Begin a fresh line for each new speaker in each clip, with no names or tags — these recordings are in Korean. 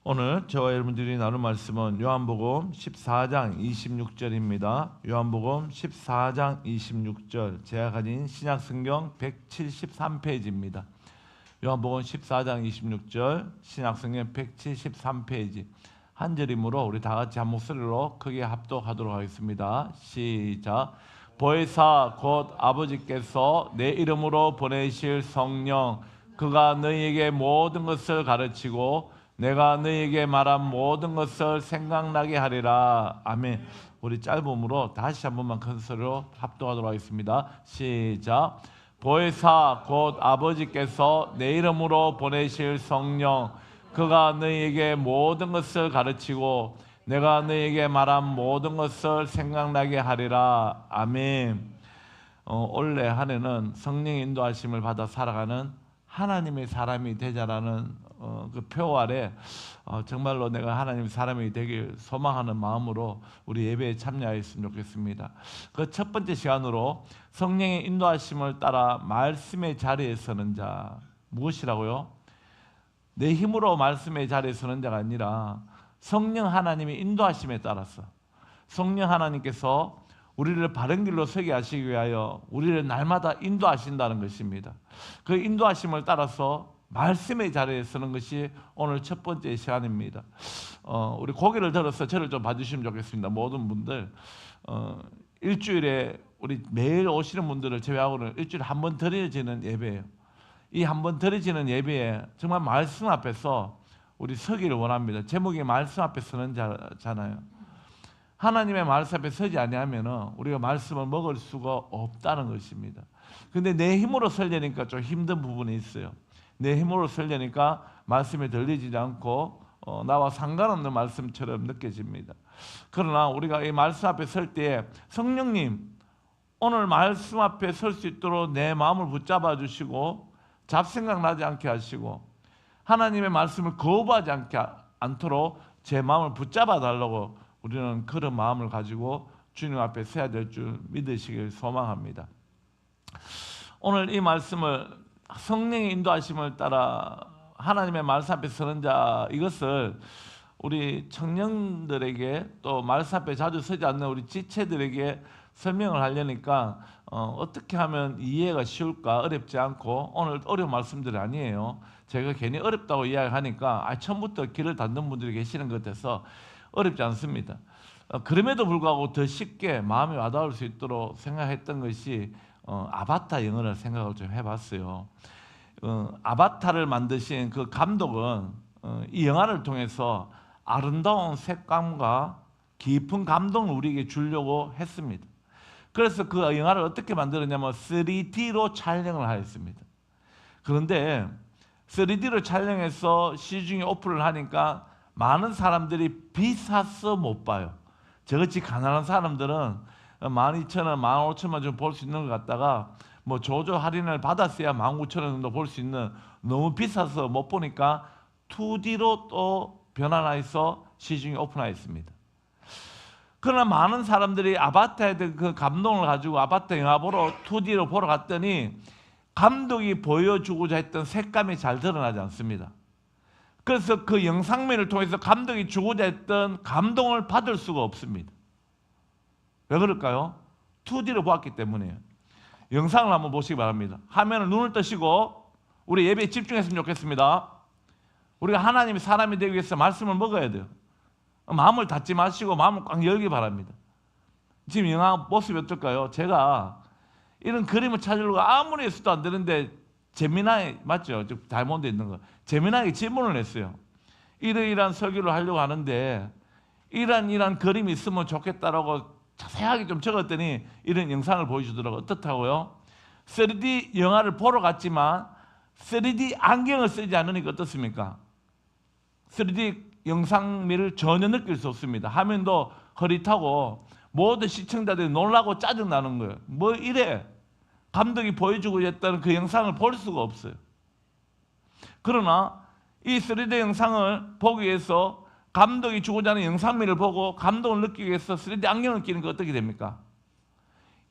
오늘 저와 여러분들이 나눌 말씀은 요한복음 14장 26절입니다. 요한복음 14장 26절, 제가 가진 신약성경 173페이지입니다. 요한복음 14장 26절, 신약성경 173페이지. 한 절이므로 우리 다 같이 한 목소리로 크게 합독하도록 하겠습니다. 시작. 보혜사 곧 아버지께서 내 이름으로 보내실 성령, 그가 너희에게 모든 것을 가르치고 내가 너희에게 말한 모든 것을 생각나게 하리라. 아멘. 우리 짧음으로 다시 한 번만 큰 소리로 합독하도록 하겠습니다. 시작. 보혜사 곧 아버지께서 내 이름으로 보내실 성령, 그가 너희에게 모든 것을 가르치고 내가 너희에게 말한 모든 것을 생각나게 하리라. 아멘. 올해 한 해는 성령의 인도하심을 받아 살아가는 하나님의 사람이 되자라는 그 표 아래 정말로 내가 하나님의 사람이 되길 소망하는 마음으로 우리 예배에 참여하였으면 좋겠습니다. 그 첫 번째 시간으로 성령의 인도하심을 따라 말씀의 자리에 서는 자, 무엇이라고요? 내 힘으로 말씀의 자리에 서는 자가 아니라 성령 하나님의 인도하심에 따라서, 성령 하나님께서 우리를 바른 길로 서게 하시기 위하여 우리를 날마다 인도하신다는 것입니다. 그 인도하심을 따라서 말씀의 자리에 서는 것이 오늘 첫 번째 시간입니다. 우리 고개를 들어서 저를 좀 봐주시면 좋겠습니다. 모든 분들 일주일에 우리 매일 오시는 분들을 제외하고는 일주일에 한 번 드려지는 예배예요. 이 한 번 드려지는 예배에 정말 말씀 앞에서 우리 서기를 원합니다. 제목이 말씀 앞에 서는 자잖아요. 하나님의 말씀 앞에 서지 아니하면 우리가 말씀을 먹을 수가 없다는 것입니다. 근데 내 힘으로 서려니까 좀 힘든 부분이 있어요. 내 힘으로 서려니까 말씀이 들리지 않고 나와 상관없는 말씀처럼 느껴집니다. 그러나 우리가 이 말씀 앞에 설 때 성령님, 오늘 말씀 앞에 설 수 있도록 내 마음을 붙잡아 주시고 잡생각 나지 않게 하시고 하나님의 말씀을 거부하지 않도록 제 마음을 붙잡아 달라고 우리는 그런 마음을 가지고 주님 앞에 서야 될 줄 믿으시길 소망합니다. 오늘 이 말씀을 성령의 인도하심을 따라 하나님의 말씀 앞에 서는 자, 이것을 우리 청년들에게 또 말씀 앞에 자주 서지 않는 우리 지체들에게 설명을 하려니까 어떻게 하면 이해가 쉬울까, 어렵지 않고, 오늘 어려운 말씀들이 아니에요. 제가 괜히 어렵다고 이야기하니까 처음부터 길을 닫는 분들이 계시는 것 같아서 어렵지 않습니다. 그럼에도 불구하고 더 쉽게 마음이 와닿을 수 있도록 생각했던 것이 아바타 영화를 생각을 좀 해봤어요. 아바타를 만드신 그 감독은 이 영화를 통해서 아름다운 색감과 깊은 감동을 우리에게 주려고 했습니다. 그래서 그 영화를 어떻게 만들었냐면 3D로 촬영을 하였습니다. 그런데 3D로 촬영해서 시중에 오픈을 하니까 많은 사람들이 비싸서 못 봐요. 저같이 가난한 사람들은 12,000원, 15,000원 좀 볼 수 있는 것 같다가 뭐 조조 할인을 받았어야 19,000원 정도 볼 수 있는, 너무 비싸서 못 보니까 2D로 또 변환해서 시중에 오픈하였습니다. 그러나 많은 사람들이 아바타에 대한 그 감동을 가지고 아바타 영화 보러 2D로 보러 갔더니 감독이 보여주고자 했던 색감이 잘 드러나지 않습니다. 그래서 그 영상면을 통해서 감독이 주고자 했던 감동을 받을 수가 없습니다. 왜 그럴까요? 2D로 보았기 때문이에요. 영상을 한번 보시기 바랍니다. 화면을 눈을 뜨시고 우리 예배에 집중했으면 좋겠습니다. 우리가 하나님의 사람이 되기 위해서 말씀을 먹어야 돼요. 마음을 닫지 마시고 마음을 꽉 열기 바랍니다. 지금 영화 모습이 어떨까요? 제가 이런 그림을 찾으려고 아무리 해서도 안 되는데 재미나게, 맞죠? 다이몬드에 있는 거. 재미나게 질문을 했어요. 이러이러한 설교를 하려고 하는데 이러한 그림이 있으면 좋겠다라고 자세하게 좀 적었더니 이런 영상을 보여주더라고요. 어떻다고요? 3D 영화를 보러 갔지만 3D 안경을 쓰지 않으니까 어떻습니까? 3D 영상미를 전혀 느낄 수 없습니다. 화면도 흐릿하고 모든 시청자들이 놀라고 짜증나는 거예요. 뭐 이래? 감독이 보여주고 했던 그 영상을 볼 수가 없어요. 그러나 이 3D 영상을 보기 위해서 감독이 주고자 하는 영상미를 보고 감동을 느끼기 위해서 3D 안경을 끼는 게 어떻게 됩니까?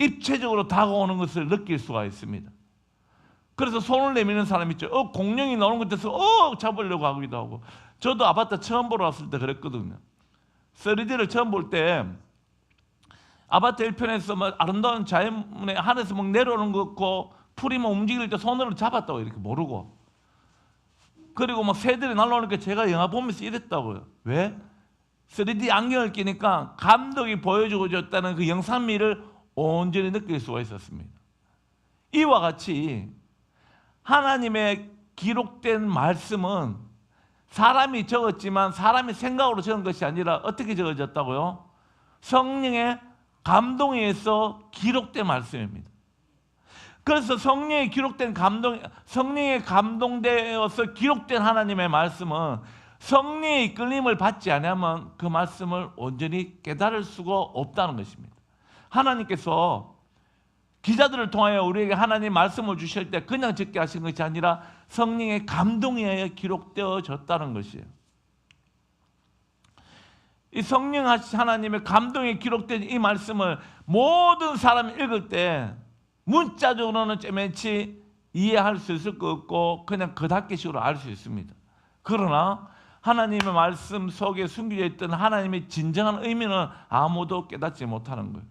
입체적으로 다가오는 것을 느낄 수가 있습니다. 그래서 손을 내미는 사람 있죠. 공룡이 나오는 것 같아서 잡으려고 하기도 하고, 저도 아바타 처음 보러 왔을 때 그랬거든요. 3D를 처음 볼 때 아바타 1편에서 뭐 아름다운 자연의 하늘에서 막 내려오는 거 같고 풀이 뭐 움직일 때 손으로 잡았다고 이렇게 모르고, 그리고 막 새들이 날아오니까 제가 영화 보면서 이랬다고요. 왜? 3D 안경을 끼니까 감독이 보여주고 줬다는 그 영상미를 온전히 느낄 수가 있었습니다. 이와 같이 하나님의 기록된 말씀은 사람이 적었지만 사람이 생각으로 적은 것이 아니라 어떻게 적어졌다고요? 성령의 감동에 의해서 기록된 말씀입니다. 그래서 성령의 감동되어서 기록된 하나님의 말씀은 성령의 이끌림을 받지 않으면 그 말씀을 온전히 깨달을 수가 없다는 것입니다. 하나님께서 기자들을 통하여 우리에게 하나님 말씀을 주실 때 그냥 적게 하신 것이 아니라 성령의 감동에 의해 기록되어졌다는 것이에요. 이 성령 하나님의 감동에 기록된 이 말씀을 모든 사람이 읽을 때 문자적으로는 쨈맨치 이해할 수 있을 것 같고 그냥 그닥기식으로 알 수 있습니다. 그러나 하나님의 말씀 속에 숨겨져 있던 하나님의 진정한 의미는 아무도 깨닫지 못하는 거예요.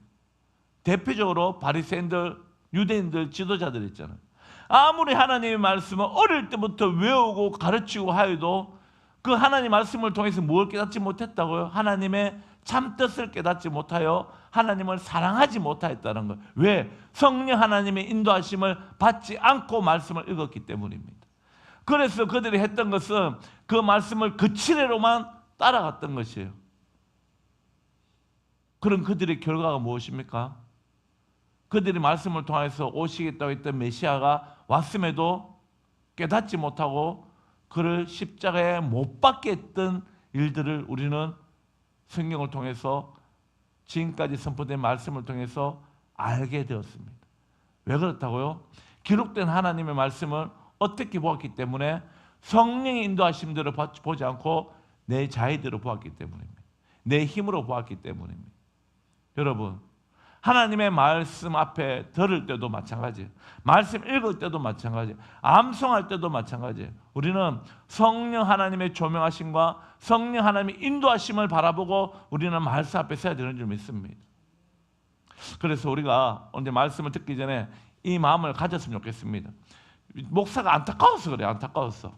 대표적으로 바리새인들, 유대인들, 지도자들 있잖아요. 아무리 하나님의 말씀을 어릴 때부터 외우고 가르치고 하여도 그 하나님 말씀을 통해서 뭘 깨닫지 못했다고요? 하나님의 참뜻을 깨닫지 못하여 하나님을 사랑하지 못하였다는 거예요. 왜? 성령 하나님의 인도하심을 받지 않고 말씀을 읽었기 때문입니다. 그래서 그들이 했던 것은 그 말씀을 그치레로만 따라갔던 것이에요. 그럼 그들의 결과가 무엇입니까? 그들이 말씀을 통해서 오시겠다고 했던 메시아가 왔음에도 깨닫지 못하고 그를 십자가에 못 박게 했던 일들을 우리는 성경을 통해서 지금까지 선포된 말씀을 통해서 알게 되었습니다. 왜 그렇다고요? 기록된 하나님의 말씀을 어떻게 보았기 때문에 성령의 인도하심대로 보지 않고 내 자의대로 보았기 때문입니다. 내 힘으로 보았기 때문입니다. 여러분, 하나님의 말씀 앞에 들을 때도 마찬가지예요. 말씀 읽을 때도 마찬가지예요. 암송할 때도 마찬가지예요. 우리는 성령 하나님의 조명하심과 성령 하나님의 인도하심을 바라보고 우리는 말씀 앞에 서야 되는 줄 믿습니다. 그래서 우리가 오늘 말씀을 듣기 전에 이 마음을 가졌으면 좋겠습니다. 목사가 안타까워서 그래요. 안타까워서.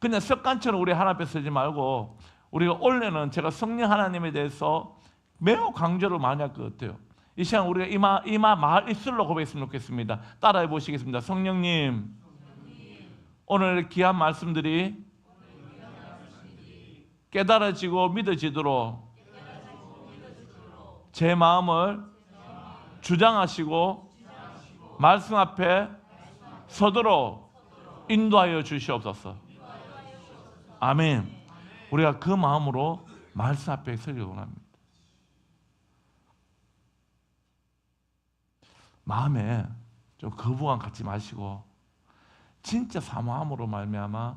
그냥 습관처럼 우리 하나님 앞에 서지 말고 우리가 원래는 제가 성령 하나님에 대해서 매우 강조를 많이 할 것 같아요. 이 시간 우리가 말 입술로 고백했으면 좋겠습니다. 따라해 보시겠습니다. 성령님, 오늘 귀한 말씀들이 깨달아지고 믿어지도록 제 마음을 주장하시고 말씀 앞에 서도록 인도하여 주시옵소서. 아멘. 우리가 그 마음으로 말씀 앞에 서기 원합니다. 마음에 좀 거부감 갖지 마시고 진짜 사모함으로 말미암아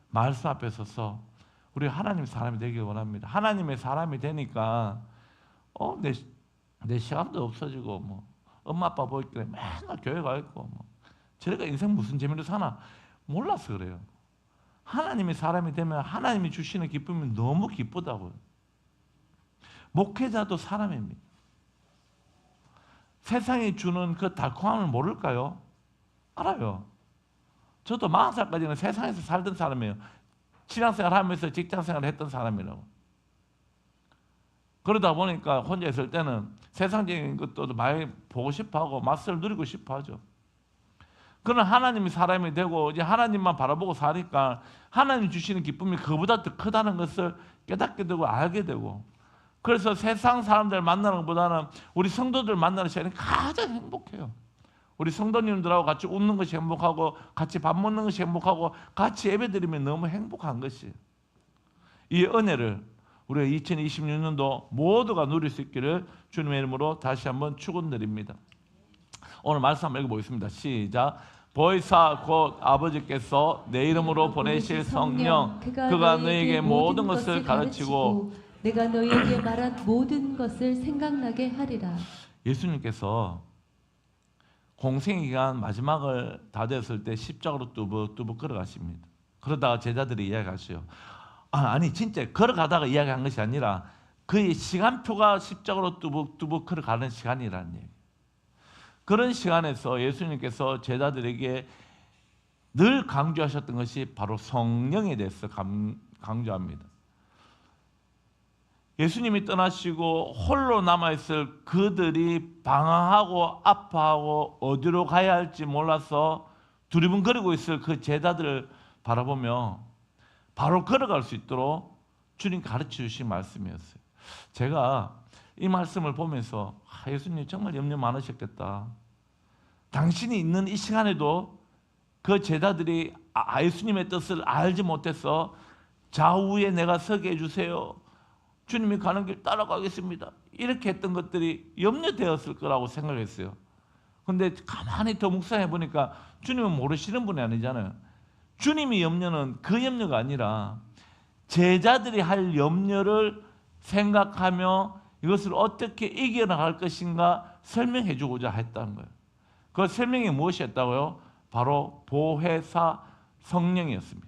말씀 앞에 서서 우리 하나님의 사람이 되길 원합니다. 하나님의 사람이 되니까 내 시간도 없어지고 뭐 엄마 아빠 보이길래 맨날 교회 가 있고 뭐 저래가 인생 무슨 재미로 사나 몰라서 그래요. 하나님의 사람이 되면 하나님이 주시는 기쁨이 너무 기쁘다고요. 목회자도 사람입니다. 세상이 주는 그 달콤함을 모를까요? 알아요. 저도 40살까지는 세상에서 살던 사람이에요. 신앙생활 하면서 직장생활을 했던 사람이라고. 그러다 보니까 혼자 있을 때는 세상적인 것도 많이 보고 싶어하고 맛을 누리고 싶어하죠. 그러나 하나님이 사람이 되고 이제 하나님만 바라보고 사니까 하나님 주시는 기쁨이 그보다 더 크다는 것을 깨닫게 되고 알게 되고, 그래서 세상 사람들 만나는 것보다는 우리 성도들 만나는 시간이 가장 행복해요. 우리 성도님들하고 같이 웃는 것이 행복하고 같이 밥 먹는 것이 행복하고 같이 예배드리면 너무 행복한 것이에요. 이 은혜를 우리가 2026년도 모두가 누릴 수 있기를 주님의 이름으로 다시 한번 축원드립니다. 오늘 말씀 한번 읽어보겠습니다. 시작. 보혜사 곧 아버지께서 내 이름으로 보내실 성령 그가 너에게 모든 것을 가르치고
내가 너희에게 말한 모든 것을 생각나게 하리라.
예수님께서 공생 기간 마지막을 다 되었을 때 십자가로 뚜벅뚜벅 걸어가십니다. 그러다가 제자들이 이야기하시요. 아니 진짜 걸어가다가 이야기한 것이 아니라 그의 시간표가 십자가로 뚜벅뚜벅 걸어가는 시간이라는 얘기. 그런 시간에서 예수님께서 제자들에게 늘 강조하셨던 것이 바로 성령에 대해서 강조합니다. 예수님이 떠나시고 홀로 남아있을 그들이 방황하고 아파하고 어디로 가야 할지 몰라서 두리번거리고 있을 그 제자들을 바라보며 바로 걸어갈 수 있도록 주님 가르쳐 주신 말씀이었어요. 제가 이 말씀을 보면서 예수님 정말 염려 많으셨겠다. 당신이 있는 이 시간에도 그 제자들이 예수님의 뜻을 알지 못해서 좌우에 내가 서게 해주세요. 주님이 가는 길 따라가겠습니다. 이렇게 했던 것들이 염려되었을 거라고 생각했어요. 그런데 가만히 더 묵상해 보니까 주님은 모르시는 분이 아니잖아요. 주님이 염려는 그 염려가 아니라 제자들이 할 염려를 생각하며 이것을 어떻게 이겨나갈 것인가 설명해 주고자 했다는 거예요. 그 설명이 무엇이었다고요? 바로 보혜사 성령이었습니다.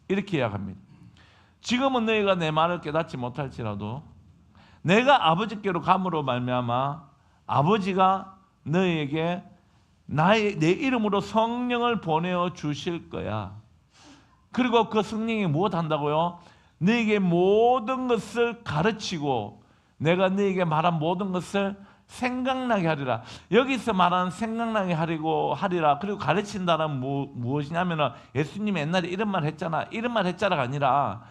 이렇게 이야기합니다. 지금은 너희가 내 말을 깨닫지 못할지라도 내가 아버지께로 감으로 말미암아 아버지가 너희에게 내 이름으로 성령을 보내어 주실 거야. 그리고 그 성령이 무엇 한다고요? 너희에게 모든 것을 가르치고 내가 너희에게 말한 모든 것을 생각나게 하리라. 여기서 말하는 생각나게 하리라. 그리고 가르친다는 무엇이냐면 예수님이 옛날에 이런 말 했잖아. 이런 말 했잖아가 아니라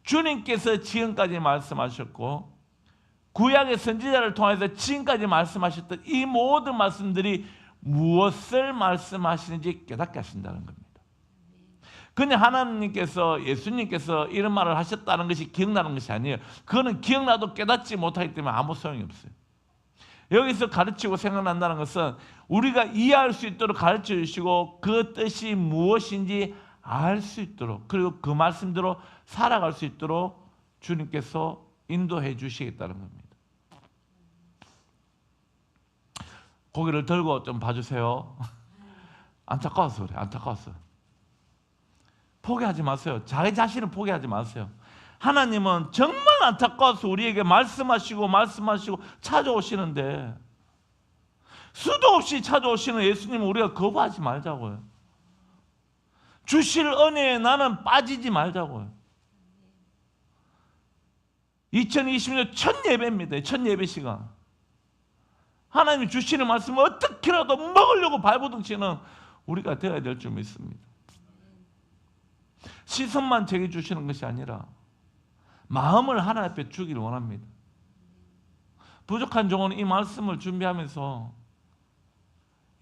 주님께서 지금까지 말씀하셨고 구약의 선지자를 통해서 지금까지 말씀하셨던 이 모든 말씀들이 무엇을 말씀하시는지 깨닫게 하신다는 겁니다. 그냥 하나님께서 예수님께서 이런 말을 하셨다는 것이 기억나는 것이 아니에요. 그거는 기억나도 깨닫지 못하기 때문에 아무 소용이 없어요. 여기서 가르치고 생각난다는 것은 우리가 이해할 수 있도록 가르쳐 주시고 그 뜻이 무엇인지 알 수 있도록 그리고 그 말씀대로 살아갈 수 있도록 주님께서 인도해 주시겠다는 겁니다. 고개를 들고 좀 봐주세요. 안타까워서 그래. 안타까워서. 포기하지 마세요. 자기 자신을 포기하지 마세요. 하나님은 정말 안타까워서 우리에게 말씀하시고 찾아오시는데 수도 없이 찾아오시는 예수님은 우리가 거부하지 말자고요. 주실 은혜에 나는 빠지지 말자고요. 2020년 첫 예배입니다. 첫 예배 시간. 하나님이 주시는 말씀을 어떻게라도 먹으려고 발버둥치는 우리가 되어야 될 줄 믿습니다. 시선만 제게 주시는 것이 아니라 마음을 하나님 앞에 주기를 원합니다. 부족한 종은 이 말씀을 준비하면서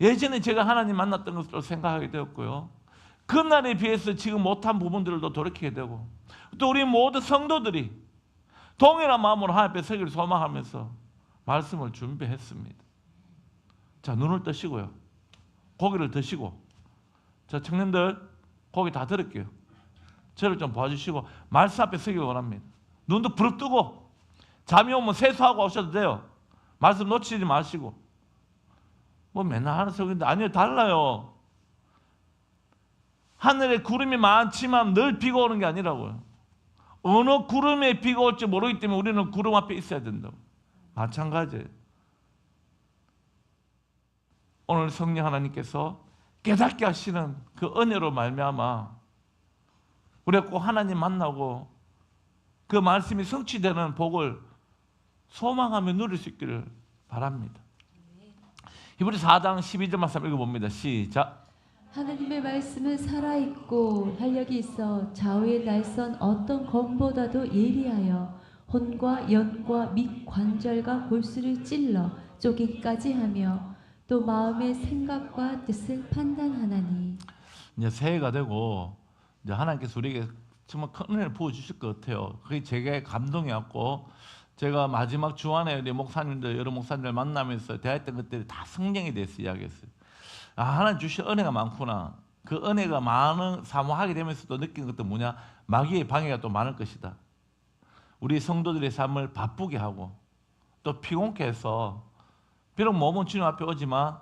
예전에 제가 하나님 만났던 것을 생각하게 되었고요. 그날에 비해서 지금 못한 부분들도 돌이키게 되고 또 우리 모든 성도들이 동일한 마음으로 하나님 앞에 서기를 소망하면서 말씀을 준비했습니다. 자, 눈을 뜨시고요. 고개를 드시고 자, 청년들 고개 다 들을게요. 저를 좀 봐주시고 말씀 앞에 서기를 원합니다. 눈도 부릅 뜨고 잠이 오면 세수하고 오셔도 돼요. 말씀 놓치지 마시고 뭐 맨날 하는 소리인데 아니요, 달라요. 하늘에 구름이 많지만 늘 비가 오는 게 아니라고요. 어느 구름에 비가 올지 모르기 때문에 우리는 구름 앞에 있어야 된다고. 마찬가지예요. 오늘 성령 하나님께서 깨닫게 하시는 그 은혜로 말미암아 우리가 꼭 하나님 만나고 그 말씀이 성취되는 복을 소망하며 누릴 수 있기를 바랍니다. 히브리서 4장 12절 말씀 읽어봅니다. 시작.
하나님의 말씀은 살아있고 활력이 있어 좌우의 날선 어떤 검보다도 예리하여 혼과 연과 및 관절과 골수를 찔러 쪼개기까지 하며 또 마음의 생각과 뜻을 판단하나니.
이제 새해가 되고 이제 하나님께서 우리에게 정말 큰 은혜를 부어주실 것 같아요. 그게 제게 감동이었고 제가 마지막 주안에 우리 목사님들 여러 목사님들 만나면서 대화했던 것들이 다 성령에 대해서 이야기했어요. 하나님 주신 은혜가 많구나. 그 은혜가 많은 사모하게 되면서도 느낀 것도 뭐냐? 마귀의 방해가 또 많을 것이다. 우리 성도들의 삶을 바쁘게 하고 또 피곤케 해서 비록 몸은 주님 앞에 오지만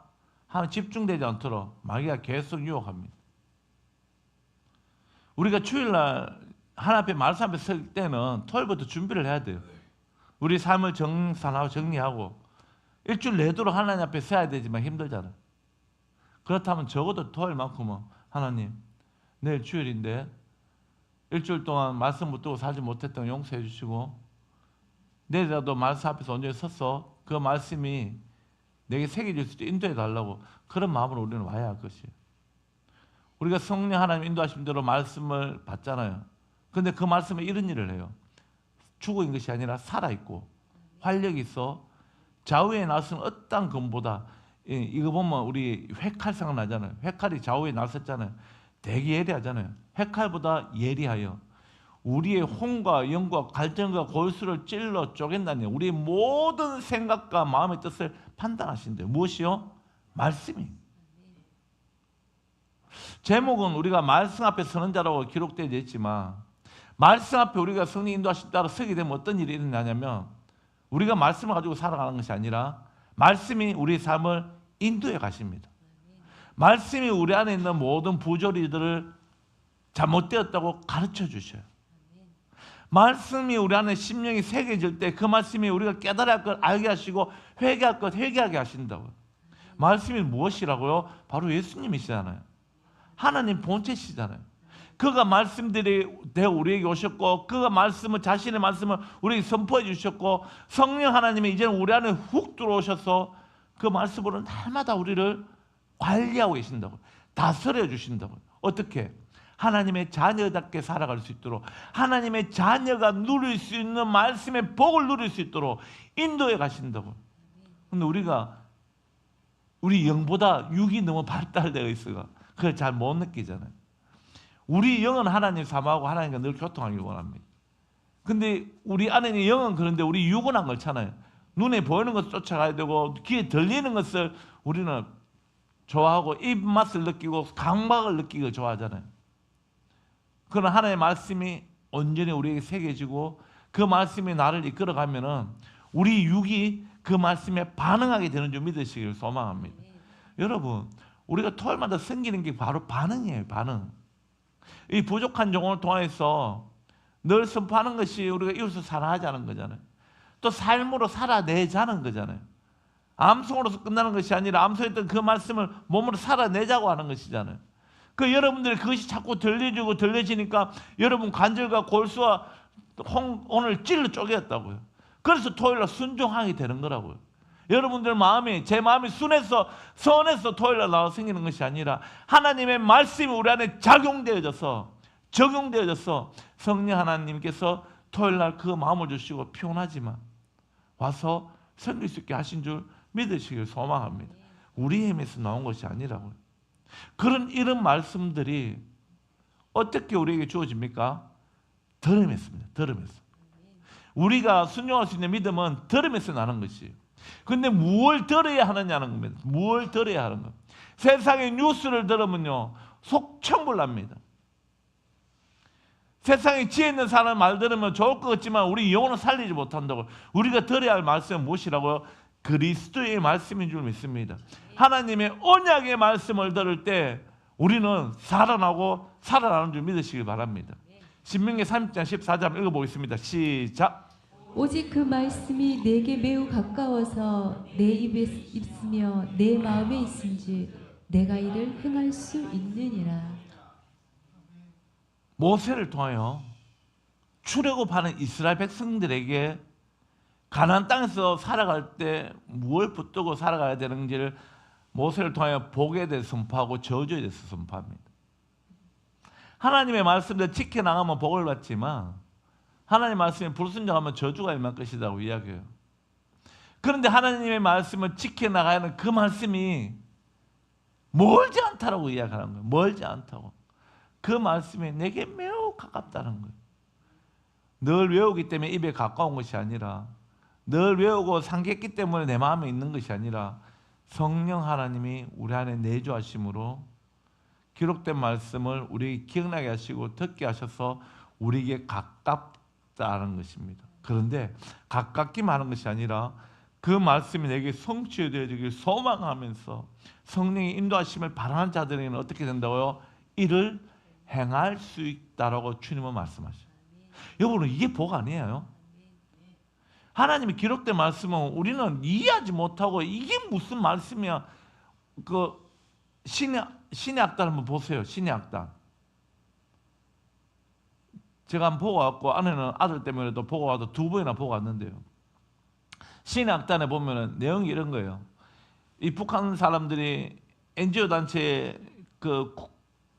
하나님 집중되지 않도록 마귀가 계속 유혹합니다. 우리가 주일날 하나님 앞에 말씀 앞에 설 때는 토요일부터 준비를 해야 돼요. 우리 삶을 정산하고 정리하고 일주일 내도록 하나님 앞에 서야 되지만 힘들잖아요. 그렇다면 적어도 토요일만큼은 하나님 내일 주일인데 일주일 동안 말씀 못 듣고 살지 못했던 거 용서해 주시고 내일이라도 말씀 앞에서 온전히 서서 그 말씀이 내게 새겨질 수 있게 인도해 달라고 그런 마음으로 우리는 와야 할 것이에요. 우리가 성령 하나님 인도하신 대로 말씀을 받잖아요. 그런데 그 말씀에 이런 일을 해요. 죽어 있는 것이 아니라 살아있고 활력이 있어 좌우에 나서는 어떤 검보다 이거 보면 우리 회칼 생각나잖아요. 회칼이 좌우에 나섰잖아요. 되게 예리하잖아요. 회칼보다 예리하여 우리의 혼과 영과 갈등과 골수를 찔러 쪼갠다니 우리의 모든 생각과 마음의 뜻을 판단하신대요. 무엇이요? 말씀이. 제목은 우리가 말씀 앞에 서는 자라고 기록되어 있지만 말씀 앞에 우리가 성령 인도하신 따라 서게 되면 어떤 일이 일어나냐면 우리가 말씀을 가지고 살아가는 것이 아니라 말씀이 우리 삶을 인도해 가십니다. 말씀이 우리 안에 있는 모든 부조리들을 잘못되었다고 가르쳐 주셔요. 말씀이 우리 안에 심령이 새겨질 때 그 말씀이 우리가 깨달아야 할 걸 알게 하시고 회개할 것 회개하게 하신다고요. 말씀이 무엇이라고요? 바로 예수님이시잖아요. 하나님 본체시잖아요. 그가 말씀들이 되어 우리에게 오셨고 그가 말씀을 자신의 말씀을 우리에게 선포해 주셨고 성령 하나님이 이제는 우리 안에 훅 들어오셔서 그 말씀으로 날마다 우리를 관리하고 계신다고 다스려 주신다고. 어떻게? 하나님의 자녀답게 살아갈 수 있도록 하나님의 자녀가 누릴 수 있는 말씀의 복을 누릴 수 있도록 인도해 가신다고. 근데 우리 영보다 육이 너무 발달되어 있어가 그걸 잘 못 느끼잖아요. 우리 영은 하나님 사모하고 하나님과 늘 교통하길 원합니다. 근데 우리 안에 있는 영은 그런데 우리 육은 안 그렇잖아요. 눈에 보이는 것을 쫓아가야 되고 귀에 들리는 것을 우리는 좋아하고 입맛을 느끼고 감각을 느끼고 좋아하잖아요. 그러나 하나님의 말씀이 온전히 우리에게 새겨지고 그 말씀이 나를 이끌어가면은 우리 육이 그 말씀에 반응하게 되는 줄 믿으시기를 소망합니다. 여러분, 우리가 토요일마다 섬기는 게 바로 반응이에요. 반응. 이 부족한 영혼을 통해서 늘 선포하는 것이 우리가 이웃을 사랑하자는 거잖아요. 또 삶으로 살아내자는 거잖아요. 암송으로서 끝나는 것이 아니라 암송했던 그 말씀을 몸으로 살아내자고 하는 것이잖아요. 그 여러분들이 그것이 자꾸 들려지고 들려지니까 여러분 관절과 골수와 오늘 찔러 쪼개었다고요. 그래서 토요일날 순종하게 되는 거라고요. 여러분들 마음이 제 마음이 순해서 선해서 토요일날 나와 생기는 것이 아니라 하나님의 말씀이 우리 안에 적용되어져서 성령 하나님께서 토요일날 그 마음을 주시고 피곤하지만 와서 섬길 수 있게 하신 줄 믿으시길 소망합니다. 우리 힘에서 나온 것이 아니라고요. 이런 말씀들이 어떻게 우리에게 주어집니까? 들음에서입니다. 들음에서. 우리가 순종할 수 있는 믿음은 들음에서 나는 것이에요. 그런데 무엇을 들어야 하느냐는 겁니다. 무엇을 들어야 하는 것. 세상의 뉴스를 들으면요 속천불납니다. 세상에 지혜 있는 사람 말 들으면 좋을 것 같지만 우리 영혼을 살리지 못한다고. 우리가 들어야 할 말씀은 무엇이라고요? 그리스도의 말씀인 줄 믿습니다. 하나님의 언약의 말씀을 들을 때 우리는 살아나는 줄 믿으시길 바랍니다. 신명기 30장 14절 읽어보겠습니다. 시작.
오직 그 말씀이 내게 매우 가까워서 내 입에 있으며 내 마음에 있은지 내가 이를 행할 수 있느니라.
모세를 통하여 출애굽하는 이스라엘 백성들에게 가나안 땅에서 살아갈 때 무엇을 붙들고 살아가야 되는지를 모세를 통하여 복에 대해서 선포하고 저주에 대해서 선포합니다. 하나님의 말씀을 지켜나가면 복을 받지만 하나님의 말씀에 불순종하면 저주가 임할 것이라고 이야기해요. 그런데 하나님의 말씀을 지켜나가야 하는 그 말씀이 멀지 않다라고 이야기하는 거예요. 멀지 않다고. 그 말씀이 내게 매우 가깝다는 거예요. 늘 외우기 때문에 입에 가까운 것이 아니라 늘 외우고 상기했기 때문에 내 마음에 있는 것이 아니라 성령 하나님이 우리 안에 내주하심으로 기록된 말씀을 우리에게 기억나게 하시고 듣게 하셔서 우리에게 가깝다는 것입니다. 그런데 가깝기만 하는 것이 아니라 그 말씀이 내게 성취되어지길 소망하면서 성령의 인도하심을 바라는 자들에게는 어떻게 된다고요? 이를 행할 수 있다라고 주님은 말씀하셔요. 여러분, 이게 복 아니에요? 하나님이 기록된 말씀은 우리는 이해하지 못하고 이게 무슨 말씀이야? 그 신의 악단 한번 보세요. 신의 악단. 제가 한번 보고 왔고, 아내는 아들 때문에 또 보고 와서 2번이나 보고 왔는데요. 신의 악단에 보면은 내용이 이런 거예요. 이 북한 사람들이 NGO 단체에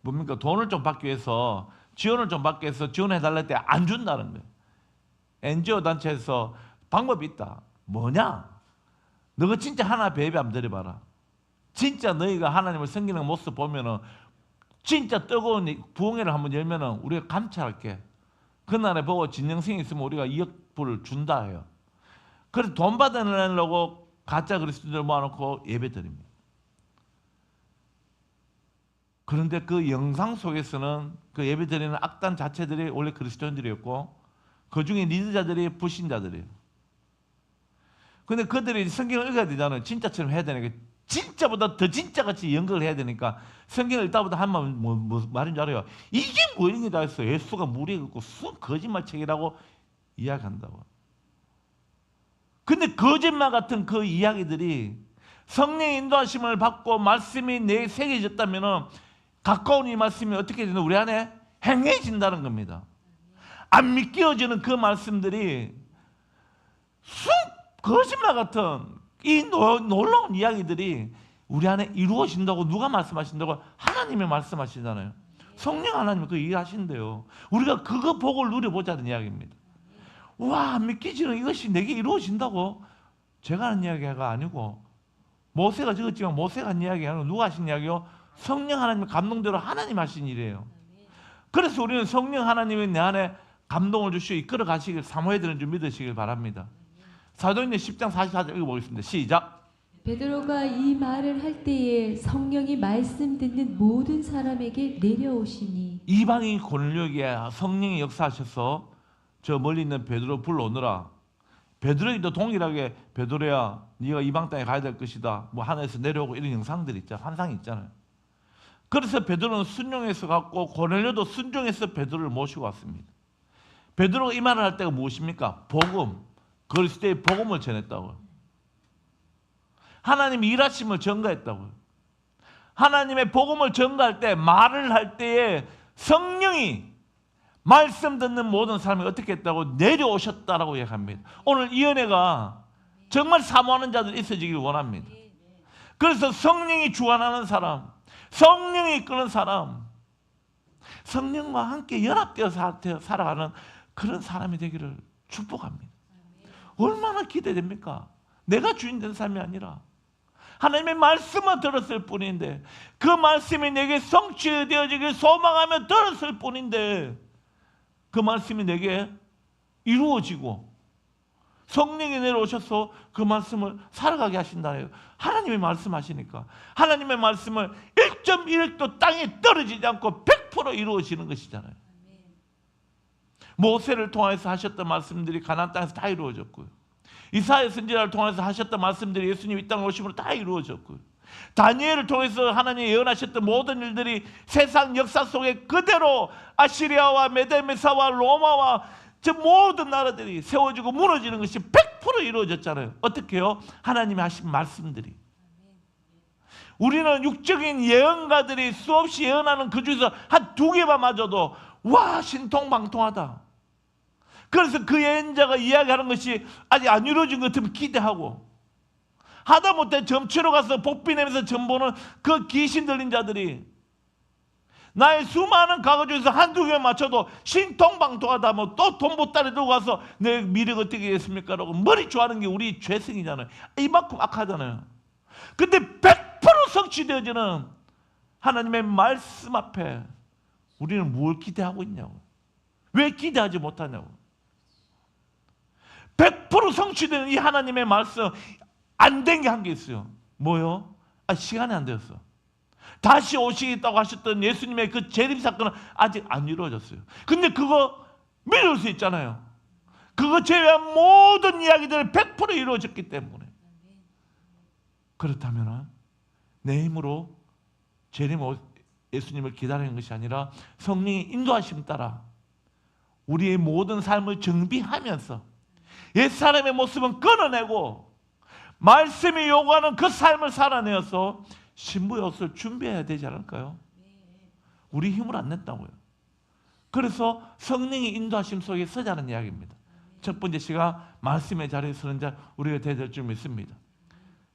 뭡니까 돈을 좀 받기 위해서, 지원을 좀 받기 위해서 지원해달랄 때 안 준다는 거예요. NGO 단체에서 방법이 있다. 뭐냐? 너가 진짜 하나 배배 한번 드려봐라. 진짜 너희가 하나님을 섬기는 모습 보면은 진짜 뜨거운 부흥회를 한번 열면은 우리가 감찰할게. 그날에 보고 진정성이 있으면 우리가 2억 불을 준다 해요. 그래서 돈 받아내려고 가짜 그리스도들 모아놓고 예배 드립니다. 그런데 그 영상 속에서는 그 예배 드리는 악단 자체들이 원래 그리스도인들이었고, 그 중에 리더자들이 불신자들이에요. 근데 그들이 성경을 읽어야 되잖아요. 진짜처럼 해야 되니까, 진짜보다 더 진짜같이 연극을 해야 되니까 성경을 읽다보다 한 말 뭐 말인 줄 알아요? 이게 뭐인이다 했어. 예수가 물에 걷고 순 거짓말책이라고 이야기한다고. 근데 거짓말 같은 그 이야기들이 성령의 인도하심을 받고 말씀이 내게 새겨졌다면 가까운 이 말씀이 어떻게 되는 우리 안에 행해진다는 겁니다. 안 믿겨지는 그 말씀들이 거짓말 같은 이 놀라운 이야기들이 우리 안에 이루어진다고. 누가 말씀하신다고? 하나님이 말씀하시잖아요. 성령 하나님이 그 일하신대요. 우리가 그거 복을 누려보자는 이야기입니다. 와, 안 믿기지는 이것이 내게 이루어진다고? 제가 하는 이야기가 아니고 모세가 적었지만 모세가 한 이야기가 아니고 누가 하신 이야기요? 성령 하나님의 감동대로 하나님 하신 일이에요. 그래서 우리는 성령 하나님이 내 안에 감동을 주시고 이끌어 가시길 사모해야 되는 줄 믿으시길 바랍니다. 사도행전 10장 44절 읽어보겠습니다. 시작.
베드로가 이 말을 할 때에 성령이 말씀 듣는 모든 사람에게 내려오시니
이방인 고넬료에게 성령이 역사하셔서 저 멀리 있는 베드로 불러오너라. 베드로에게도 동일하게 베드로야 네가 이방 땅에 가야 될 것이다. 뭐 하늘에서 내려오고 이런 영상들이 있잖아요. 환상이 있잖아요. 그래서 베드로는 순종해서 갔고 고넬료도 순종해서 베드로를 모시고 왔습니다. 베드로가 이 말을 할 때가 무엇입니까? 복음, 그리스도의 복음을 전했다고요. 하나님의 일하심을 전가했다고요. 하나님의 복음을 전가할 때, 말을 할 때에 성령이 말씀 듣는 모든 사람이 어떻게 했다고? 내려오셨다라고 얘기합니다. 오늘 이 은혜가 정말 사모하는 자들이 있어지길 원합니다. 그래서 성령이 주관하는 사람, 성령이 이끄는 사람, 성령과 함께 연합되어 살아가는 그런 사람이 되기를 축복합니다. 얼마나 기대됩니까? 내가 주인 된 삶이 아니라 하나님의 말씀만 들었을 뿐인데, 그 말씀이 내게 성취되어지길 소망하며 들었을 뿐인데, 그 말씀이 내게 이루어지고 성령이 내려오셔서 그 말씀을 살아가게 하신다네요. 하나님의 말씀하시니까 하나님의 말씀을 1.1도 땅에 떨어지지 않고 100% 이루어지는 것이잖아요. 모세를 통해서 하셨던 말씀들이 가나안 땅에서 다 이루어졌고요. 이사야 선지자를 통해서 하셨던 말씀들이 예수님 이 땅에 오심으로 다 이루어졌고요. 다니엘을 통해서 하나님이 예언하셨던 모든 일들이 세상 역사 속에 그대로 아시리아와 메데메사와 로마와 저 모든 나라들이 세워지고 무너지는 것이 100% 이루어졌잖아요. 어떻게 해요? 하나님이 하신 말씀들이. 우리는 육적인 예언가들이 수없이 예언하는 그 중에서 한 2개만 맞아도 와, 신통방통하다. 그래서 그 예언자가 이야기하는 것이 아직 안 이루어진 것 같으면 기대하고, 하다못해 점치러 가서 복비 내면서 점 보는 그 귀신 들린 자들이 나의 수많은 과거 중에서 1-2개 맞춰도 신통방통하다, 뭐 또 돈 보따리 들고 가서 내 미래가 어떻게 되겠습니까? 라고 머리 좋아하는 게 우리 죄성이잖아요. 이만큼 악하잖아요. 근데 100% 성취되어지는 하나님의 말씀 앞에 우리는 뭘 기대하고 있냐고. 왜 기대하지 못하냐고. 100% 성취되는 이 하나님의 말씀, 안 된 게 한 게 있어요. 뭐요? 시간이 안 되었어. 다시 오시겠다고 하셨던 예수님의 그 재림 사건은 아직 안 이루어졌어요. 근데 그거 미룰 수 있잖아요. 그거 제외한 모든 이야기들이 100% 이루어졌기 때문에. 그렇다면 내 힘으로 재림 예수님을 기다리는 것이 아니라 성령의 인도하심 따라 우리의 모든 삶을 정비하면서 옛사람의 모습은 끊어내고 말씀이 요구하는 그 삶을 살아내어서 신부의 옷을 준비해야 되지 않을까요? 우리 힘을 안 냈다고요. 그래서 성령의 인도하심 속에 서자는 이야기입니다. 첫 번째 시간 말씀의 자리에 서는 자 우리가 되될 줄 믿습니다.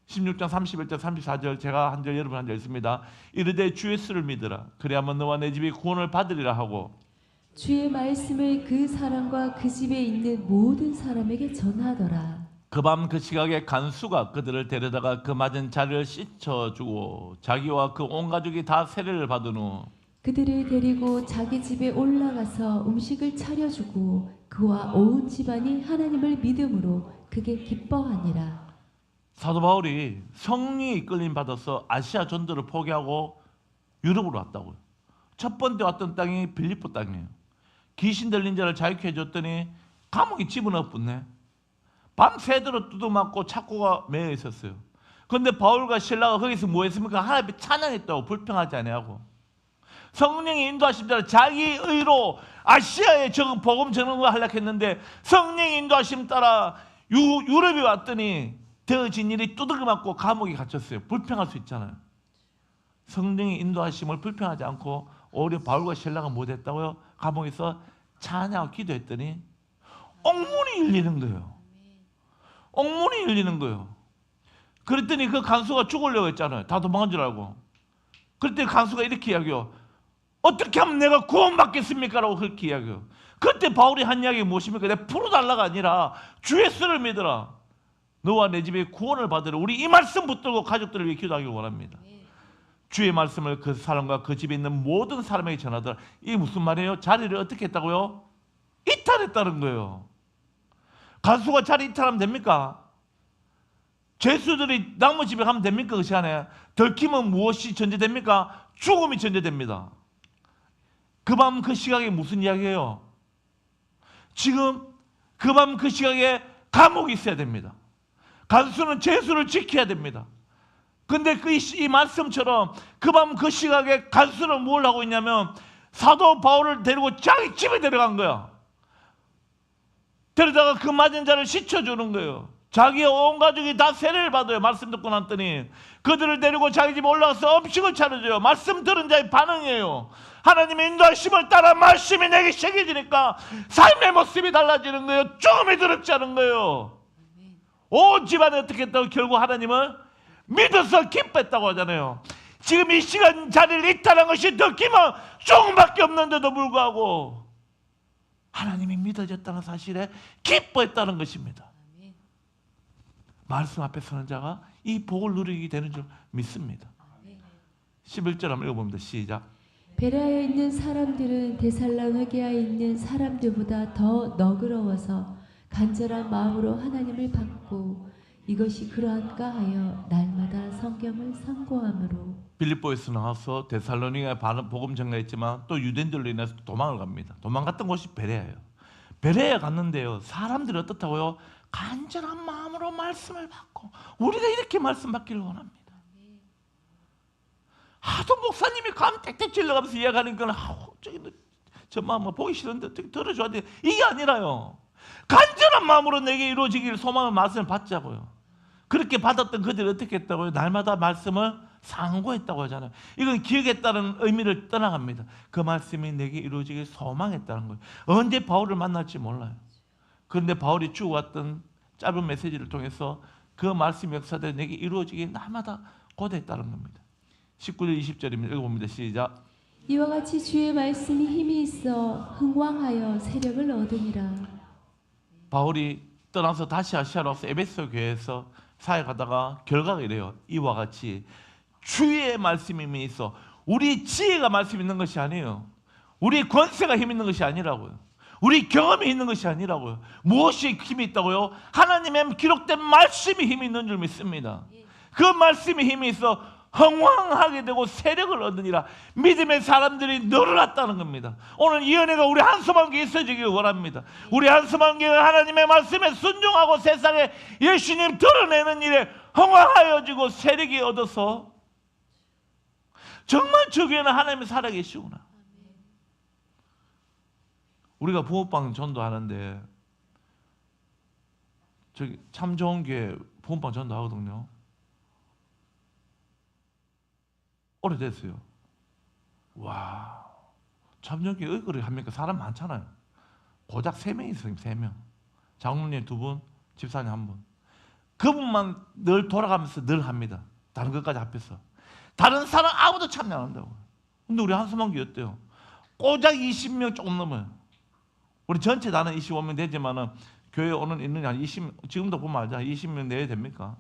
16장 31절 34절 제가 한 절 여러분 한 절 읽습니다. 이르되 주 예수를 믿으라. 그리하면 너와 내 집이 구원을 받으리라 하고
주의 말씀을 그 사람과 그 집에 있는 모든 사람에게 전하더라.
그 밤 그 시각에 간수가 그들을 데려다가 그 맞은 자리를 씻어주고 자기와 그 온 가족이 다 세례를 받은 후
그들을 데리고 자기 집에 올라가서 음식을 차려주고 그와 온 집안이 하나님을 믿음으로 그게 기뻐하니라.
사도 바울이 성령의 이끌림 받아서 아시아 전도를 포기하고 유럽으로 왔다고요. 첫 번째 왔던 땅이 빌립보 땅이에요. 귀신 들린 자를 자유케 해줬더니 감옥에 집어넣었네. 밤새도록 두드맞고 착고가 매여 있었어요. 그런데 바울과 실라가 거기서 뭐 했습니까? 하나님 찬양했다고 불평하지 아니하고 성령이 인도하신 자를 자기 의로 아시아에 복음 전언을 하려고 했는데 성령이 인도하심 따라 유럽에 왔더니 되어진 일이 두들겨 맞고 감옥에 갇혔어요. 불평할 수 있잖아요. 성령의 인도하심을 불평하지 않고 오히려 바울과 실라가 못했다고요? 감옥에서 찬양하고 기도했더니 옥문이 열리는 거예요. 옥문이 열리는 거예요. 그랬더니 그 간수가 죽으려고 했잖아요. 다 도망간 줄 알고. 그랬더니 간수가 이렇게 이야기해요. 어떻게 하면 내가 구원받겠습니까? 라고 그렇게 이야기해요. 그때 바울이 한 이야기가 무엇입니까? 내가 풀어달라가 아니라 주 예수를 믿어라. 너와 내 집에 구원을 받으라. 우리 이 말씀 붙들고 가족들을 위해 기도하길 원합니다. 주의 말씀을 그 사람과 그 집에 있는 모든 사람에게 전하더라. 이게 무슨 말이에요? 자리를 어떻게 했다고요? 이탈했다는 거예요. 간수가 자리 이탈하면 됩니까? 죄수들이 나무 집에 가면 됩니까? 그 시간에 들키면 무엇이 전제됩니까? 죽음이 전제됩니다. 그 밤 그 시각에 무슨 이야기예요? 지금 그 밤 그 시각에 감옥이 있어야 됩니다. 간수는 죄수를 지켜야 됩니다. 근데 이 말씀처럼 그 밤 그 시각에 간수는 뭘 하고 있냐면 사도 바울을 데리고 자기 집에 데려간 거야. 데려다가 그 맞은 자를 씻어주는 거예요. 자기의 온 가족이 다 세례를 받아요. 말씀 듣고 났더니 그들을 데리고 자기 집에 올라가서 음식을 차려줘요. 말씀 들은 자의 반응이에요. 하나님의 인도하심을 따라 말씀이 내게 새겨지니까 삶의 모습이 달라지는 거예요. 죽음이 두렵지 않은 거예요. 온 집안이 어떻게 했다고? 결국 하나님을 믿어서 기뻐했다고 하잖아요. 지금 이 시간 자리를 이탈한 것이 느끼면 조금밖에 없는데도 불구하고 하나님이 믿어졌다는 사실에 기뻐했다는 것입니다. 말씀 앞에 서는 자가 이 복을 누리게 되는 줄 믿습니다. 11절 한번 읽어봅니다. 시작.
베라에 있는 사람들은 데살로니가에 있는 사람들보다 더 너그러워서 간절한 마음으로 하나님을 받고 이것이 그러한가 하여 날마다 성경을 상고함으로.
빌립보에서 나와서 데살로니가에 복음 전가했지만 또 유대인들로 인해서 도망을 갑니다. 도망갔던 곳이 베레아예요. 베레아에 갔는데요. 사람들이 어떻다고요? 간절한 마음으로 말씀을 받고 우리가 이렇게 말씀 받기를 원합니다. 하도 목사님이 감 땡땡 찔러가면서 이야기하니까 저 마음 보기 싫은데 어떻게 들어줘야 돼. 이게 아니라요. 간절한 마음으로 내게 이루어지기를 소망을 말씀을 받자고요. 그렇게 받았던 그들이 어떻게 했다고요? 날마다 말씀을 상고했다고 하잖아요. 이건 기억했다는 의미를 떠나갑니다. 그 말씀이 내게 이루어지길 소망했다는 거예요. 언제 바울을 만날지 몰라요. 그런데 바울이 주고왔던 짧은 메시지를 통해서 그 말씀 역사대로 내게 이루어지길 날마다 고대했다는 겁니다. 19절 20절입니다. 읽어봅니다. 시작.
이와 같이 주의 말씀이 힘이 있어 흥왕하여 세력을 얻으니라.
바울이 떠나서 다시 아시아로 와서 에베소 교회에서 사역하다가 결과가 이래요. 이와 같이 주의 말씀이 힘이 있어. 우리 지혜가 말씀 있는 것이 아니에요. 우리 권세가 힘 있는 것이 아니라고요. 우리 경험이 있는 것이 아니라고요. 무엇이 힘이 있다고요? 하나님의 기록된 말씀이 힘이 있는 줄 믿습니다. 그 말씀이 힘이 있어 흥왕하게 되고 세력을 얻으니라. 믿음의 사람들이 늘어났다는 겁니다. 오늘 이 은혜가 우리 한숨한개 있어지길 원합니다. 우리 한숨한개는 하나님의 말씀에 순종하고 세상에 예수님 드러내는 일에 흥왕하여지고 세력이 얻어서 정말 저 교회는 하나님이 살아계시구나. 우리가 붕어빵 전도하는데 저기 참 좋은 교회 붕어빵 전도하거든요. 오래됐어요. 와, 참 좋은 교회 의거리 합니까? 사람 많잖아요. 고작 3명 있어요. 3명. 장로님 2분, 집사님 1분. 그분만 늘 돌아가면서 늘 합니다. 다른 것까지 합해서. 다른 사람 아무도 참여 안 한다고. 근데 우리 한수만교회 어때요? 고작 20명 조금 넘어요. 우리 전체 다는 25명 되지만은 교회 오는 있느냐 지금도 보면 알잖아. 20명 내야 됩니까?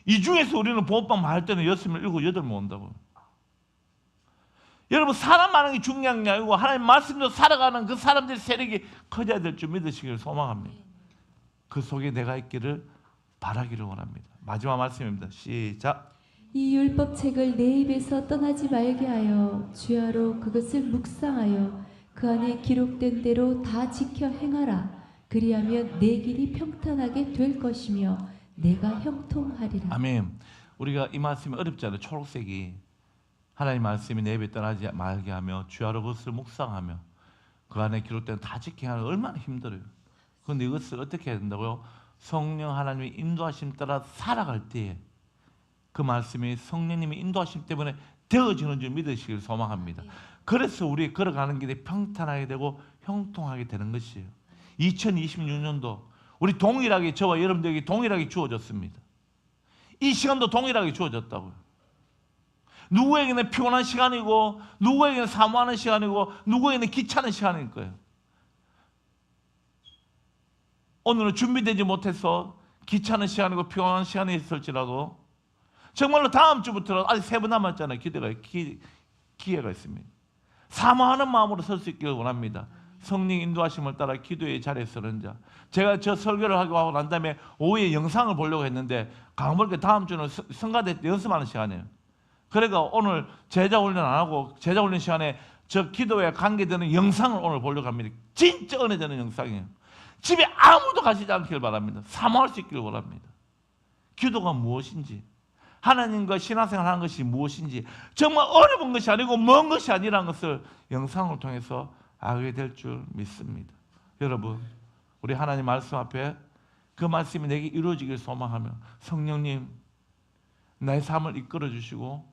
이 중에서 우리는 붕어빵 많을 때는 6명, 7, 8명 온다고. 여러분, 사람 많은 게 중요한 게 아니고 하나님 말씀대로 살아가는 그 사람들의 세력이 커져야 될 줄 믿으시기를 소망합니다. 그 속에 내가 있기를 바라기를 원합니다. 마지막 말씀입니다. 시작.
이 율법책을 내 입에서 떠나지 말게 하여 주야로 그것을 묵상하여 그 안에 기록된 대로 다 지켜 행하라. 그리하면 내 길이 평탄하게 될 것이며 내가 형통하리라.
아멘. 우리가 이 말씀이 어렵잖아요. 초록색이 하나님 말씀이 내 입에 떠나지 말게 하며 주야로 그것을 묵상하며 그 안에 기록된 다 지켜 행하는 얼마나 힘들어요. 그런데 이것을 어떻게 해야 된다고요? 성령 하나님의 인도하심 따라 살아갈 때에 그 말씀이 성령님의 인도하심 때문에 되어지는 줄 믿으시길 소망합니다. 그래서 우리 걸어가는 길이 평탄하게 되고 형통하게 되는 것이에요. 2026년도 우리 동일하게 저와 여러분들에게 동일하게 주어졌습니다. 이 시간도 동일하게 주어졌다고요. 누구에게는 피곤한 시간이고 누구에게는 사모하는 시간이고 누구에게는 귀찮은 시간일 거예요. 오늘은 준비되지 못해서 귀찮은 시간이고 피곤한 시간이 있을지라도 정말로 다음 주부터는 아직 3번 남았잖아요. 기회가 있습니다. 사모하는 마음으로 설 수 있기를 원합니다. 성령 인도하심을 따라 기도의 자리에 서는 자. 제가 저 설교를 하고 난 다음에 오후에 영상을 보려고 했는데 강물게 다음 주는 성가대 때 연습하는 시간이에요. 그러니까 오늘 제자 훈련 안 하고 제자 훈련 시간에 저 기도에 관계되는 영상을 오늘 보려고 합니다. 진짜 은혜 되는 영상이에요. 집에 아무도 가시지 않기를 바랍니다. 사모할 수 있기를 원합니다. 기도가 무엇인지, 하나님과 신앙생활 하는 것이 무엇인지, 정말 어려운 것이 아니고 먼 것이 아니라는 것을 영상을 통해서 알게 될 줄 믿습니다. 여러분, 우리 하나님 말씀 앞에 그 말씀이 내게 이루어지길 소망하며 성령님 나의 삶을 이끌어 주시고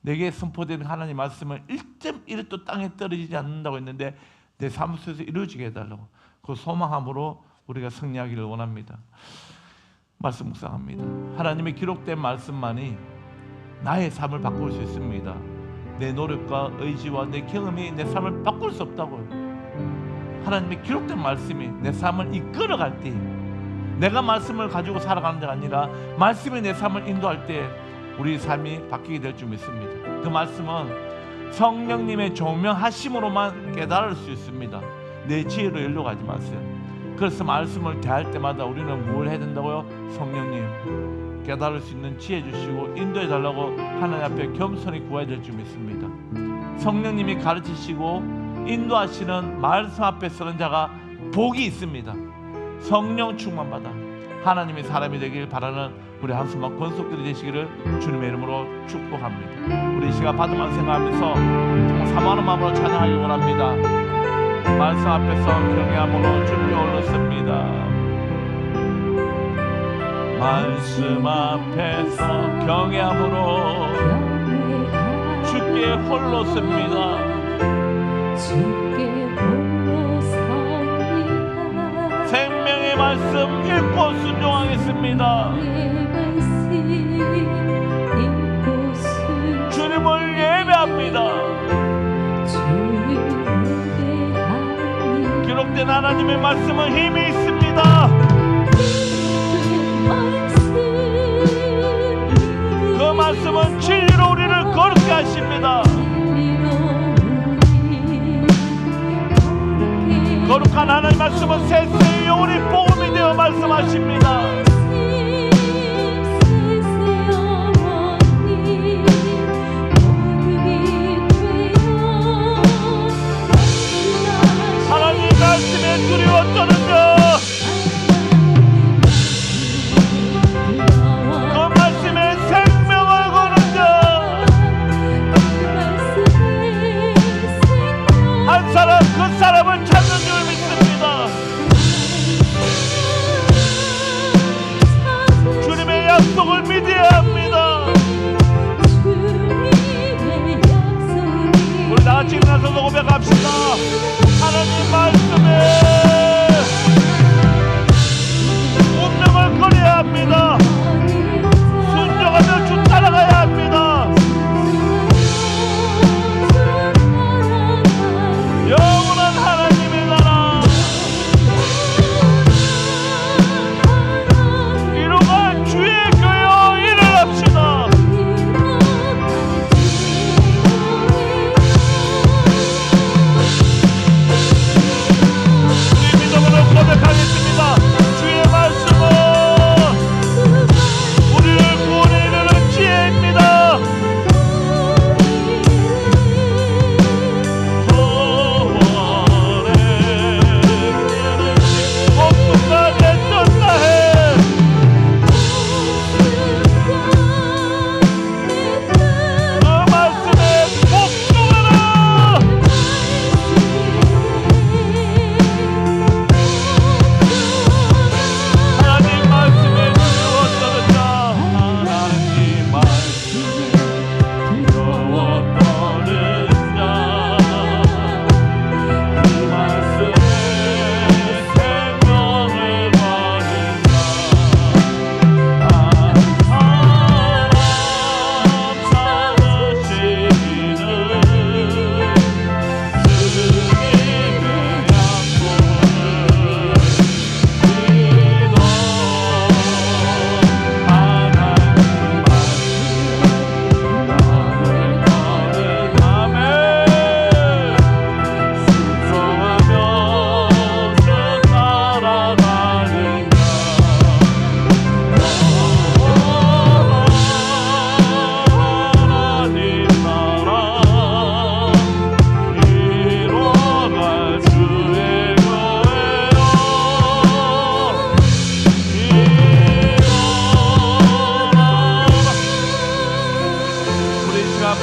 내게 선포된 하나님 말씀을 1.1도 땅에 떨어지지 않는다고 했는데 내 삶 속에서 이루어지게 해달라고 그 소망함으로 우리가 승리하기를 원합니다. 말씀 묵상합니다. 하나님의 기록된 말씀만이 나의 삶을 바꿀 수 있습니다. 내 노력과 의지와 내 경험이 내 삶을 바꿀 수 없다고요. 하나님의 기록된 말씀이 내 삶을 이끌어갈 때, 내가 말씀을 가지고 살아가는 데가 아니라 말씀이 내 삶을 인도할 때 우리 삶이 바뀌게 될 줄 믿습니다. 그 말씀은 성령님의 조명하심으로만 깨달을 수 있습니다. 내 지혜로 일로 가지 마세요. 그래서 말씀을 대할 때마다 우리는 뭘 해야 된다고요? 성령님 깨달을 수 있는 지혜 주시고 인도해 달라고 하나님 앞에 겸손히 구해야 될 줄 믿습니다. 성령님이 가르치시고 인도하시는 말씀 앞에 서는 자가 복이 있습니다. 성령 충만받아 하나님의 사람이 되길 바라는 우리 한숨만 권속들이 되시기를 주님의 이름으로 축복합니다. 우리 이 시간 받은 말 생각하면서 정말 사모하는 마음으로 찬양하기 원합니다. 말씀 앞에서 경외함으로 주께 올랐습니다. 말씀 앞에서 경외함으로 주께 홀로 섭니다. 생명의 말씀 읽고 순종하겠습니다. 주님을 예배합니다. 기록된 하나님의 말씀은 힘이 있습니다. 그 말씀은 진리로 우리를 거룩게 하십니다. 거룩한 하나님의 말씀은 세세의 영혼이 복음이 되어 말씀하십니다. 하나님 말씀에 두려워 떠는 자, 그 말씀에 생명을 거는 자, 약속을 믿어야 합니다. 우리 다 같이 일어나서 고백합시다. 하나님 말씀에 운명을 걸어야 합니다. 순종하며 주 따라가야 합니다. 영원한 하나님의 나라 이루가 주의 교여 일어납시다. 우리 믿음으로 고백하겠습니다. 주의 말씀은 우리를 구원에 이르는 지혜입니다.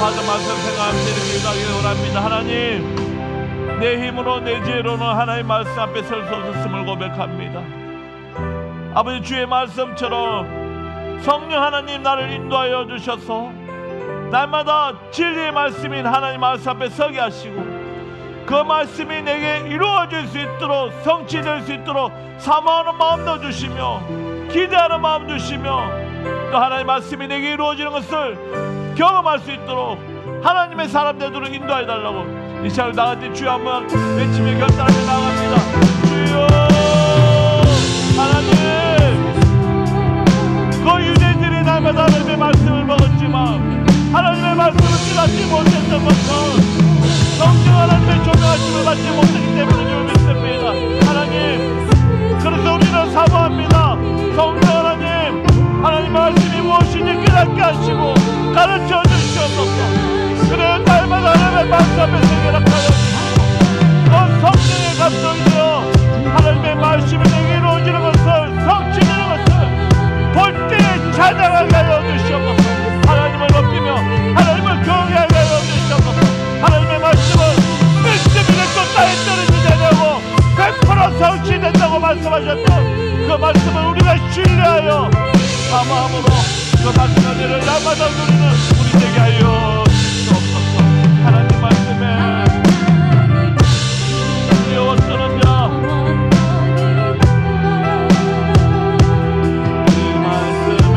받은 말씀 생각하시는 기도하기를 원합니다. 하나님, 내 힘으로 내 지혜로는 하나님 말씀 앞에 설 수 없었음을 고백합니다. 아버지, 주의 말씀처럼 성령 하나님 나를 인도하여 주셔서 날마다 진리의 말씀인 하나님 말씀 앞에 서게 하시고 그 말씀이 내게 이루어질 수 있도록 성취될 수 있도록 사모하는 마음도 주시며 기대하는 마음 주시며 또 하나님 말씀이 내게 이루어지는 것을 경험할 수 있도록 하나님의 사람 되도록 인도해 달라고 이 시간을 나같이 주여 한번 외치며 결단하며 나갑니다. 주여 하나님, 그 유대인들이 날마다 하나님의 말씀을 먹었지만 하나님의 말씀을 깨닫지 못했던 것은 성령 하나님의 조명하심을 받지 못했기 때문에 줄 믿습니다. 하나님, 그래서 우리는 사모합니다. 성령 하나님, 하나님 말씀이 무엇인지 깨닫게 하시고 가르쳐 주시옵소서. 그래 날마다 하나님의 말씀 앞에 생겨나게 하여 주시고 그 성령의 감동이여 하나님의 말씀이 내게 이루어지는 것을 성취되는 것을 볼 때에 찬양하게 하여 주시옵소서. 하나님을 높이며 하나님을 경외하게 하여 주시옵소서. 하나님의 말씀은 믿음이 됐고 땅에 떨어지지 않냐고 100% 성취된다고 말씀하셨던 그 말씀을 우리가 신뢰하여 사모함으로 그 말씀 은혜를 날마다 누리는 우리 되게 하여 주옵소서. 하나님 말씀에 두려워서는 자 이 말씀에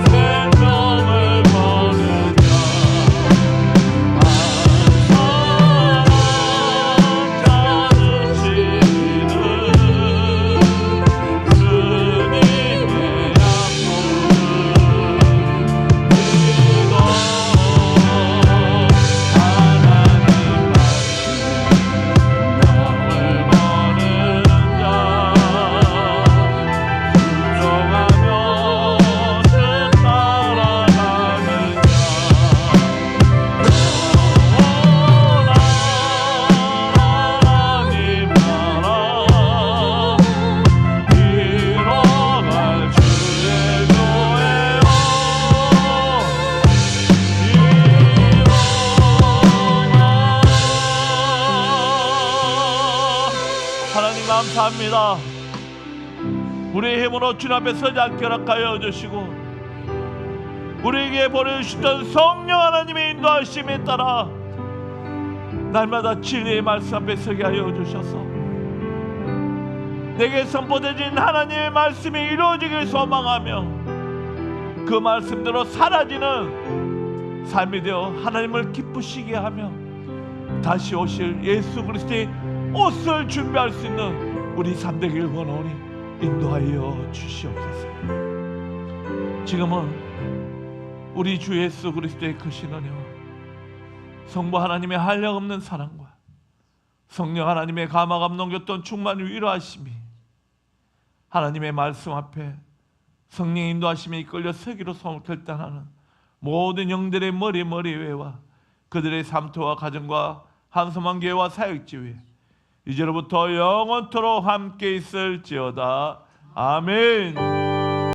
생명을 거는 자 사랑 찾으시는 주님의 감사합니다. 우리의 힘으로 주님 앞에 서지 않게 허락하여 주시고 우리에게 보내주셨던 성령 하나님의 인도하심에 따라 날마다 진리의 말씀 앞에 서게 하여 주셔서 내게 선포되진 하나님의 말씀이 이루어지길 소망하며 그 말씀대로 사라지는 삶이 되어 하나님을 기쁘시게 하며 다시 오실 예수 그리스도의 옷을 준비할 수 있는 우리 삶 되길 원하오니 인도하여 주시옵소서. 지금은 우리 주 예수 그리스도의 크신 은혜와 성부 하나님의 한량없는 사랑과 성령 하나님의 감화감 넘겼던 충만 위로하심이 하나님의 말씀 앞에 성령의 인도하심에 이끌려 서기로 손을 결단하는 모든 영들의 머리 위에와 그들의 삶터와 가정과 한섬한 교회와 사역지 위에 이제로부터 영원토록 함께 있을지어다. 아멘.